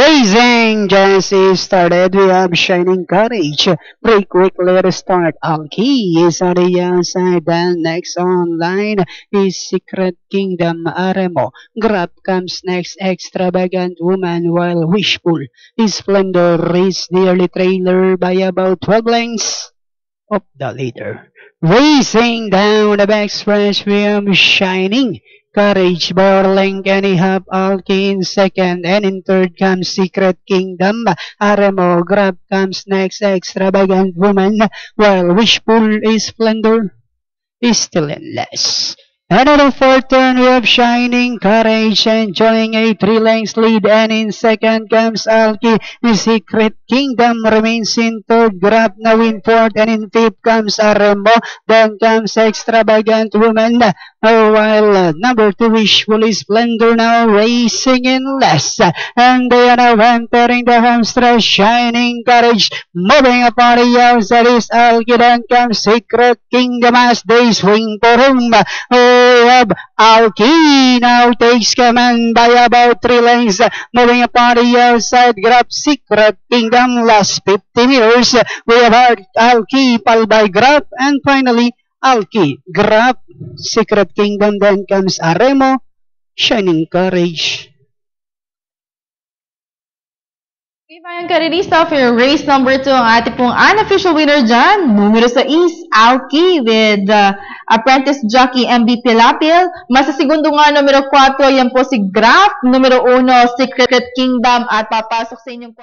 Racing Jesse started. We have Shining Courage. Pretty quickly to start. Alki is on the outside. Then next online is Secret Kingdom Aremo. Grab comes next. Extravagant Woman, while Wishful is Splendor is the early trailer by about 12 lengths of the leader. Racing down the backstretch, we have Shining Courage, Borlink, and a half Alki in second, and in third comes Secret Kingdom. Aremo, Grab comes next, Extravagant Woman, while Wishful is Splendor is still in last. And on the fourth turn, we have Shining Courage enjoying a 3 lengths lead, and in second comes Alki. The Secret Kingdom remains in third, Grab now in fourth, and in fifth comes Aremo. Then comes Extravagant Woman, while number 2 Wishful Splendor now racing in last. And they are now entering the home stretch. Shining Courage moving upon the outside is Alki. Then comes Secret Kingdom as they swing for home. Alki now takes command by about 3 lengths. Moving upon the outside, Grab, Secret Kingdom last 50 meters. We have Alki followed by Grab, and finally Alki, Grab, Secret Kingdom, then comes Aremo, Shining Courage. Okay, mga karerista, for race number 2, ang ating pong unofficial winner dyan, numero 6, Alki, with apprentice jockey MB Pilapil. Masa segundo nga, numero 4, yan po si Graf, numero 1, Secret Kingdom, at papasok sa inyong